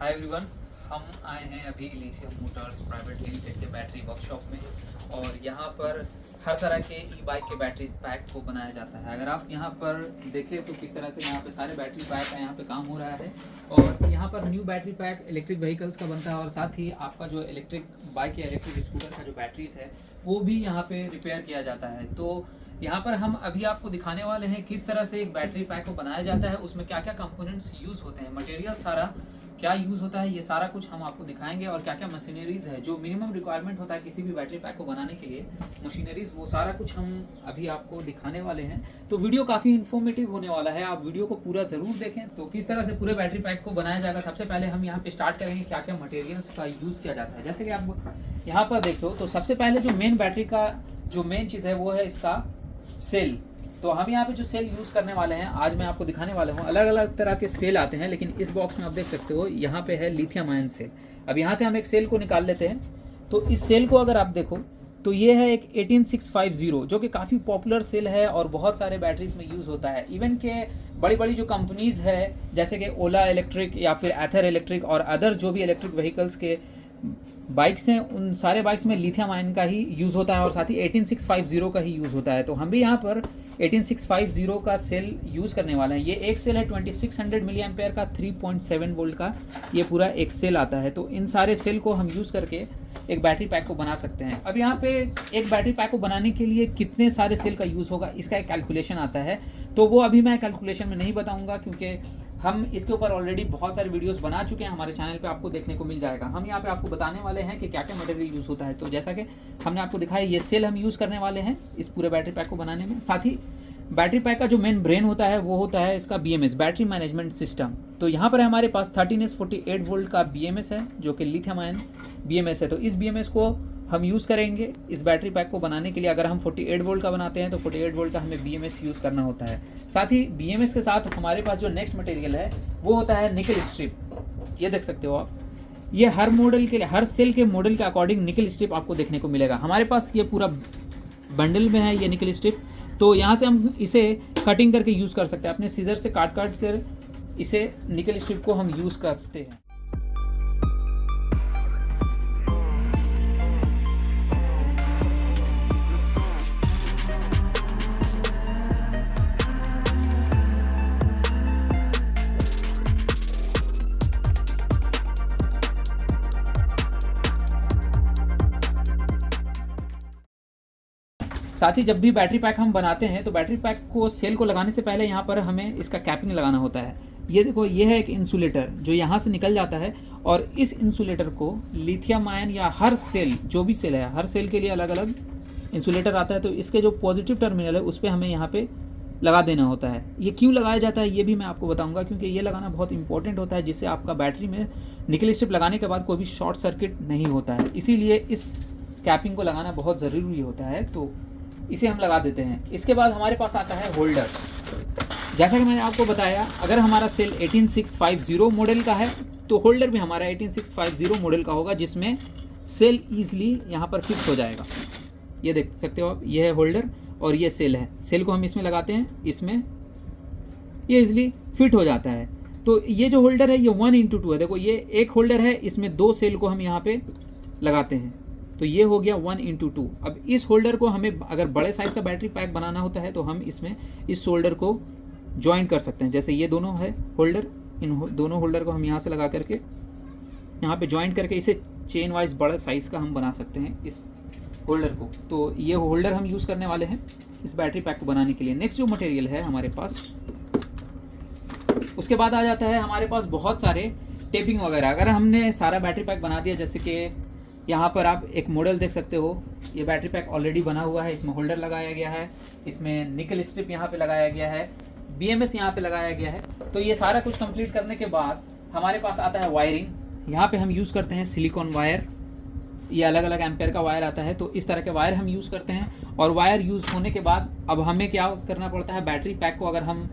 Hi everyone, हम आए हैं अभी इलीसियम मोटर्स प्राइवेट लिमिटेड के बैटरी वर्कशॉप में और यहाँ पर हर तरह के ई बाइक के बैटरी पैक को बनाया जाता है। अगर आप यहाँ पर देखें तो किस तरह से यहाँ पे सारे बैटरी पैक का यहाँ पे काम हो रहा है और यहाँ पर new battery pack electric vehicles का बनता है और साथ ही आपका जो इलेक्ट्रिक बाइक या इलेक्ट्रिक स्कूटर का जो बैटरीज है वो भी यहाँ पे रिपेयर किया जाता है। तो यहाँ पर हम अभी आपको दिखाने वाले हैं किस तरह से एक बैटरी पैक को बनाया जाता है, उसमें क्या क्या कंपोनेंट्स यूज़ होते हैं, मटेरियल सारा क्या यूज़ होता है, ये सारा कुछ हम आपको दिखाएंगे और क्या क्या मशीनरीज है जो मिनिमम रिक्वायरमेंट होता है किसी भी बैटरी पैक को बनाने के लिए, मशीनरीज वो सारा कुछ हम अभी आपको दिखाने वाले हैं। तो वीडियो काफ़ी इन्फॉर्मेटिव होने वाला है, आप वीडियो को पूरा ज़रूर देखें। तो किस तरह से पूरे बैटरी पैक को बनाया जाएगा, सबसे पहले हम यहाँ पे स्टार्ट करेंगे क्या क्या मटेरियल्स का यूज़ किया जाता है। जैसे कि आप यहाँ पर देख लो तो सबसे पहले जो मेन बैटरी का जो मेन चीज़ है वो है इसका सेल। तो हम यहाँ पे जो सेल यूज़ करने वाले हैं आज मैं आपको दिखाने वाला हूँ। अलग अलग तरह के सेल आते हैं लेकिन इस बॉक्स में आप देख सकते हो यहाँ पे है लिथियम आयन सेल। अब यहाँ से हम एक सेल को निकाल लेते हैं। तो इस सेल को अगर आप देखो तो ये है एक 18650 जो कि काफ़ी पॉपुलर सेल है और बहुत सारे बैटरीज में यूज़ होता है। इवन के बड़ी बड़ी जो कंपनीज़ है जैसे कि ओला इलेक्ट्रिक या फिर एथर इलेक्ट्रिक और अदर जो भी इलेक्ट्रिक व्हीकल्स के बाइक्स हैं उन सारे बाइक्स में लिथियम आयन का ही यूज़ होता है और साथ ही 18650 का ही यूज़ होता है। तो हम भी यहाँ पर 18650 का सेल यूज़ करने वाले हैं। ये एक सेल है 2600 मिली एम्पेयर का 3.7 वोल्ट का, ये पूरा एक सेल आता है। तो इन सारे सेल को हम यूज़ करके एक बैटरी पैक को बना सकते हैं। अब यहाँ पे एक बैटरी पैक को बनाने के लिए कितने सारे सेल का यूज़ होगा इसका एक कैलकुलेशन आता है, तो वो अभी मैं कैलकुलेशन में नहीं बताऊँगा क्योंकि हम इसके ऊपर ऑलरेडी बहुत सारे वीडियोस बना चुके हैं, हमारे चैनल पे आपको देखने को मिल जाएगा। हम यहाँ पे आपको बताने वाले हैं कि क्या क्या मटेरियल यूज़ होता है। तो जैसा कि हमने आपको दिखाया ये सेल हम यूज़ करने वाले हैं इस पूरे बैटरी पैक को बनाने में। साथ ही बैटरी पैक का जो मेन ब्रेन होता है वो होता है इसका BMS बैटरी मैनेजमेंट सिस्टम। तो यहाँ पर हमारे पास 13S48 वोल्ट का BMS है जो कि लिथियम आयन BMS है। तो इस BMS को हम यूज़ करेंगे इस बैटरी पैक को बनाने के लिए। अगर हम 48 वोल्ट का बनाते हैं तो 48 वोल्ट का हमें BMS यूज़ करना होता है। साथ ही BMS के साथ हमारे पास जो नेक्स्ट मटेरियल है वो होता है निकल स्ट्रिप। ये देख सकते हो आप, ये हर मॉडल के लिए हर सेल के मॉडल के अकॉर्डिंग निकल स्ट्रिप आपको देखने को मिलेगा। हमारे पास ये पूरा बंडल में है ये निकल स्ट्रिप। तो यहाँ से हम इसे कटिंग करके यूज़ कर सकते हैं, अपने सीजर से काट कर इसे निकल स्ट्रिप को हम यूज़ करते हैं। साथ ही जब भी बैटरी पैक हम बनाते हैं तो बैटरी पैक को सेल को लगाने से पहले यहाँ पर हमें इसका कैपिंग लगाना होता है। ये देखो ये है एक इंसुलेटर जो यहाँ से निकल जाता है और इस इंसुलेटर को लिथियम आयन या हर सेल जो भी सेल है हर सेल के लिए अलग अलग इंसुलेटर आता है। तो इसके जो पॉजिटिव टर्मिनल है उस पर हमें यहाँ पे लगा देना होता है। ये क्यों लगाया जाता है ये भी मैं आपको बताऊँगा क्योंकि ये लगाना बहुत इंपॉर्टेंट होता है जिससे आपका बैटरी में निकल स्ट्रिप लगाने के बाद कोई भी शॉर्ट सर्किट नहीं होता है। इसीलिए इस कैपिंग को लगाना बहुत ज़रूरी होता है। तो इसे हम लगा देते हैं। इसके बाद हमारे पास आता है होल्डर। जैसा कि मैंने आपको बताया अगर हमारा सेल 18650 मॉडल का है तो होल्डर भी हमारा 18650 मॉडल का होगा जिसमें सेल ईजिली यहाँ पर फिक्स हो जाएगा। ये देख सकते हो आप, ये है होल्डर और ये सेल है। सेल को हम इसमें लगाते हैं, इसमें ये ईजिली फिट हो जाता है। तो ये जो होल्डर है ये 1x2 है। देखो ये एक होल्डर है, इसमें दो सेल को हम यहाँ पे लगाते हैं तो ये हो गया 1x2। अब इस होल्डर को हमें अगर बड़े साइज़ का बैटरी पैक बनाना होता है तो हम इसमें इस होल्डर को ज्वाइन कर सकते हैं। जैसे ये दोनों है होल्डर, इन दोनों होल्डर को हम यहाँ से लगा करके यहाँ पे ज्वाइन करके इसे चेन वाइज बड़ा साइज़ का हम बना सकते हैं इस होल्डर को। तो ये होल्डर हम यूज़ करने वाले हैं इस बैटरी पैक को बनाने के लिए। नेक्स्ट जो मटेरियल है हमारे पास, उसके बाद आ जाता है हमारे पास बहुत सारे टेपिंग वगैरह। अगर हमने सारा बैटरी पैक बना दिया, जैसे कि यहाँ पर आप एक मॉडल देख सकते हो, ये बैटरी पैक ऑलरेडी बना हुआ है, इसमें होल्डर लगाया गया है, इसमें निकल स्ट्रिप यहाँ पे लगाया गया है, BMS यहाँ पे लगाया गया है। तो ये सारा कुछ कंप्लीट करने के बाद हमारे पास आता है वायरिंग। यहाँ पे हम यूज़ करते हैं सिलिकॉन वायर, ये अलग अलग एम्पेयर का वायर आता है। तो इस तरह के वायर हम यूज़ करते हैं और वायर यूज़ होने के बाद अब हमें क्या करना पड़ता है, बैटरी पैक को अगर हम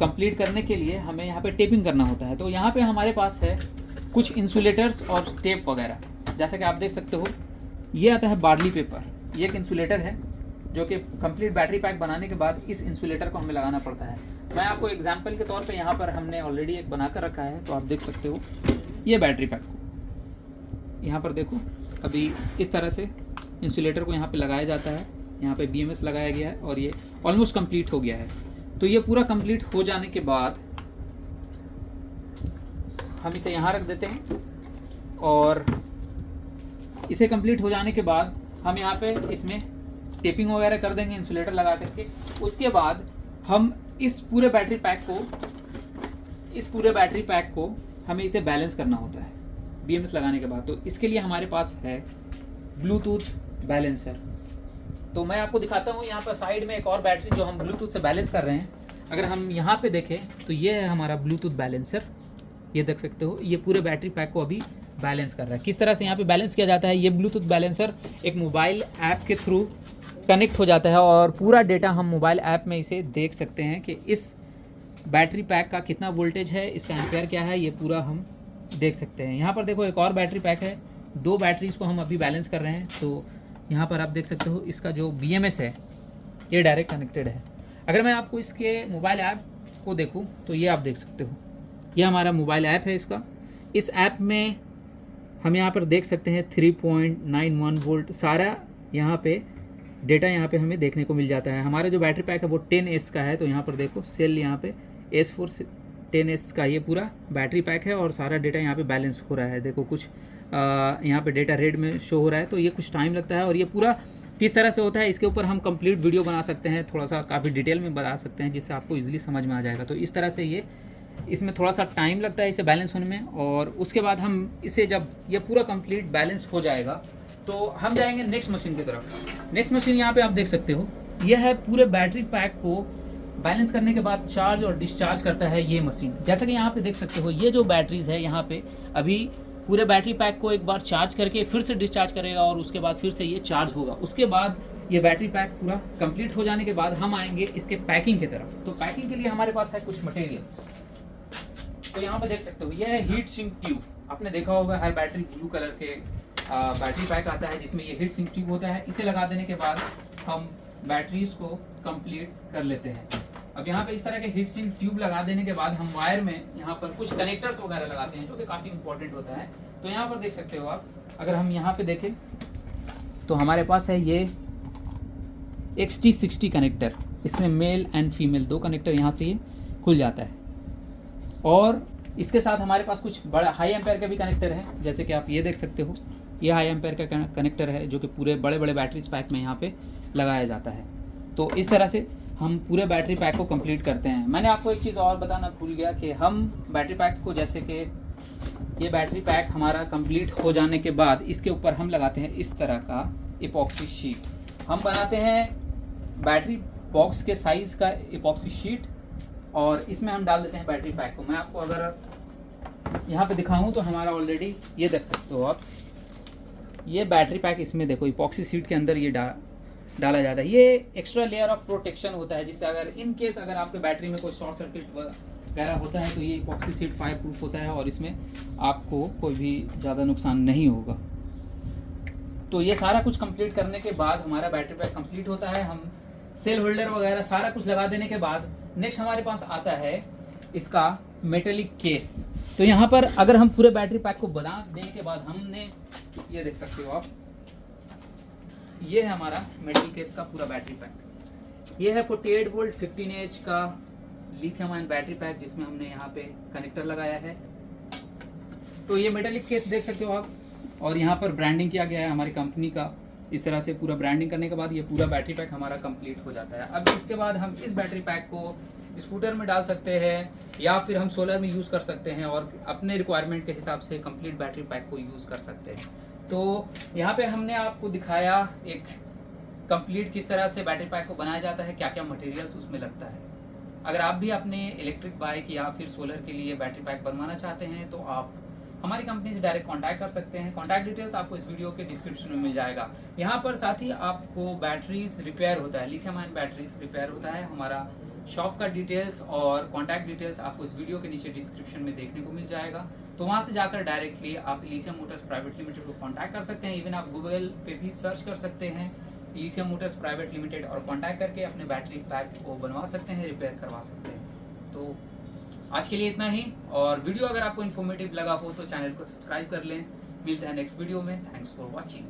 कंप्लीट करने के लिए हमें यहाँ पे टेपिंग करना होता है। तो यहाँ पे हमारे पास है कुछ इंसुलेटर्स और टेप वगैरह। जैसा कि आप देख सकते हो ये आता है बार्ली पेपर, ये एक इंसुलेटर है जो कि कंप्लीट बैटरी पैक बनाने के बाद इस इंसुलेटर को हमें लगाना पड़ता है। मैं आपको एग्जांपल के तौर पे यहाँ पर हमने ऑलरेडी एक बनाकर रखा है तो आप देख सकते हो ये बैटरी पैक को यहाँ पर देखो, अभी इस तरह से इंसुलेटर को यहाँ पे लगाया जाता है, यहाँ पे BMS लगाया गया है और ये ऑलमोस्ट कंप्लीट हो गया है। तो ये पूरा कंप्लीट हो जाने के बाद हम इसे यहाँ रख देते हैं और इसे कंप्लीट हो जाने के बाद हम यहाँ पे इसमें टेपिंग वगैरह कर देंगे इंसुलेटर लगा करके। उसके बाद हम इस पूरे बैटरी पैक को हमें इसे बैलेंस करना होता है BMS लगाने के बाद। तो इसके लिए हमारे पास है ब्लूटूथ बैलेंसर। तो मैं आपको दिखाता हूँ, यहाँ पर साइड में एक और बैटरी जो हम ब्लूटूथ से बैलेंस कर रहे हैं। अगर हम यहाँ पे देखें तो ये है हमारा ब्लूटूथ बैलेंसर, ये देख सकते हो, ये पूरे बैटरी पैक को अभी बैलेंस कर रहा है। किस तरह से यहाँ पे बैलेंस किया जाता है, ये ब्लूटूथ बैलेंसर एक मोबाइल ऐप के थ्रू कनेक्ट हो जाता है और पूरा डेटा हम मोबाइल ऐप में इसे देख सकते हैं कि इस बैटरी पैक का कितना वोल्टेज है, इसका एम्पेयर क्या है, ये पूरा हम देख सकते हैं। यहाँ पर देखो एक और बैटरी पैक है, 2 बैटरीज को हम अभी बैलेंस कर रहे हैं। तो यहाँ पर आप देख सकते हो इसका जो BMS है ये डायरेक्ट कनेक्टेड है। अगर मैं आपको इसके मोबाइल ऐप को देखूँ तो ये आप देख सकते हो, ये हमारा मोबाइल ऐप है इसका। इस ऐप में हम यहाँ पर देख सकते हैं 3.91 वोल्ट सारा यहाँ पे डेटा यहाँ पे हमें देखने को मिल जाता है। हमारा जो बैटरी पैक है वो 10S का है, तो यहाँ पर देखो सेल यहाँ पे S4 10S का ये पूरा बैटरी पैक है और सारा डेटा यहाँ पे बैलेंस हो रहा है। देखो कुछ यहाँ पे डेटा रेड में शो हो रहा है, तो ये कुछ टाइम लगता है और ये पूरा किस तरह से होता है इसके ऊपर हम कंप्लीट वीडियो बना सकते हैं, थोड़ा सा काफ़ी डिटेल में बता सकते हैं जिससे आपको ईजिली समझ में आ जाएगा। तो इस तरह से ये इसमें थोड़ा सा टाइम लगता है इसे बैलेंस होने में, और उसके बाद हम इसे जब ये पूरा कंप्लीट बैलेंस हो जाएगा तो हम जाएंगे नेक्स्ट मशीन की तरफ। नेक्स्ट मशीन यहाँ पे आप देख सकते हो, यह है पूरे बैटरी पैक को बैलेंस करने के बाद चार्ज और डिस्चार्ज करता है ये मशीन। जैसा कि यहाँ पे देख सकते हो, ये जो बैटरीज है यहाँ पे अभी पूरे बैटरी पैक को एक बार चार्ज करके फिर से डिस्चार्ज करेगा और उसके बाद फिर से ये चार्ज होगा। उसके बाद ये बैटरी पैक पूरा कंप्लीट हो जाने के बाद हम आएंगे इसके पैकिंग की तरफ। तो पैकिंग के लिए हमारे पास है कुछ मटेरियल्स। तो यहाँ पे देख सकते हो, यह है हीट सिंक ट्यूब। आपने देखा होगा हर बैटरी ब्लू कलर के बैटरी पैक आता है जिसमें ये हीट सिंक ट्यूब होता है। इसे लगा देने के बाद हम बैटरीज को कंप्लीट कर लेते हैं। अब यहाँ पे इस तरह के हीट सिंक ट्यूब लगा देने के बाद हम वायर में यहाँ पर कुछ कनेक्टर्स वगैरह लगाते हैं जो कि काफ़ी इंपॉर्टेंट होता है। तो यहाँ पर देख सकते हो आप, अगर हम यहाँ पे देखें तो हमारे पास है ये XT60 कनेक्टर। इसमें मेल एंड फीमेल 2 कनेक्टर यहाँ से ये खुल जाता है। और इसके साथ हमारे पास कुछ बड़ा हाई एम्पेयर का भी कनेक्टर है, जैसे कि आप ये देख सकते हो, ये हाई एम्पेयर का कनेक्टर है जो कि पूरे बड़े बड़े बैटरी पैक में यहाँ पे लगाया जाता है। तो इस तरह से हम पूरे बैटरी पैक को कंप्लीट करते हैं। मैंने आपको एक चीज़ और बताना भूल गया कि हम बैटरी पैक को, जैसे कि ये बैटरी पैक हमारा कंप्लीट हो जाने के बाद इसके ऊपर हम लगाते हैं इस तरह का इपॉक्सी शीट। हम बनाते हैं बैटरी बॉक्स के साइज़ का इपॉक्सी शीट और इसमें हम डाल देते हैं बैटरी पैक को। मैं आपको अगर यहाँ पे दिखाऊँ तो हमारा ऑलरेडी ये देख सकते हो आप, ये बैटरी पैक इसमें देखो इपॉक्सी शीट के अंदर ये डाला जाता है। ये एक्स्ट्रा लेयर ऑफ प्रोटेक्शन होता है जिससे अगर इन केस अगर आपके बैटरी में कोई शॉर्ट सर्किट वगैरह होता है तो ये इपॉक्सी शीट फायर प्रूफ होता है और इसमें आपको कोई भी ज़्यादा नुकसान नहीं होगा। तो ये सारा कुछ कंप्लीट करने के बाद हमारा बैटरी पैक कंप्लीट होता है। हम सेल होल्डर वगैरह सारा कुछ लगा देने के बाद नेक्स्ट हमारे पास आता है इसका मेटेलिक केस। तो यहाँ पर अगर हम पूरे बैटरी पैक को बना देने के बाद हमने ये देख सकते हो आप, ये है हमारा मेटल केस का पूरा बैटरी पैक। ये है 48 वोल्ट 15Ah का लिथियम आयन बैटरी पैक जिसमें हमने यहाँ पे कनेक्टर लगाया है। तो ये मेटेलिक केस देख सकते हो आप, और यहाँ पर ब्रांडिंग किया गया है हमारी कंपनी का। इस तरह से पूरा ब्रांडिंग करने के बाद ये पूरा बैटरी पैक हमारा कंप्लीट हो जाता है। अब इसके बाद हम इस बैटरी पैक को स्कूटर में डाल सकते हैं या फिर हम सोलर में यूज़ कर सकते हैं और अपने रिक्वायरमेंट के हिसाब से कंप्लीट बैटरी पैक को यूज़ कर सकते हैं। तो यहाँ पे हमने आपको दिखाया एक कंप्लीट किस तरह से बैटरी पैक को बनाया जाता है, क्या क्या मटेरियल्स उसमें लगता है। अगर आप भी अपने इलेक्ट्रिक बाइक या फिर सोलर के लिए बैटरी पैक बनवाना चाहते हैं तो आप हमारी कंपनी से डायरेक्ट कांटेक्ट कर सकते हैं। कांटेक्ट डिटेल्स आपको इस वीडियो के डिस्क्रिप्शन में मिल जाएगा। यहाँ पर साथ ही आपको बैटरीज रिपेयर होता है, लिथियम आयन बैटरीज रिपेयर होता है। हमारा शॉप का डिटेल्स और कॉन्टैक्ट डिटेल्स आपको इस वीडियो के नीचे डिस्क्रिप्शन में देखने को मिल जाएगा। तो वहाँ से जाकर डायरेक्टली आप इलीसियम मोटर्स प्राइवेट लिमिटेड को कांटेक्ट कर सकते हैं। इवन आप गूगल पे भी सर्च कर सकते हैं इलीसियम मोटर्स प्राइवेट लिमिटेड और कांटेक्ट करके अपने बैटरी पैक को बनवा सकते हैं, रिपेयर करवा सकते हैं। तो आज के लिए इतना ही, और वीडियो अगर आपको इन्फॉर्मेटिव लगा हो तो चैनल को सब्सक्राइब कर लें। मिलते हैं नेक्स्ट वीडियो में। Thanks for watching.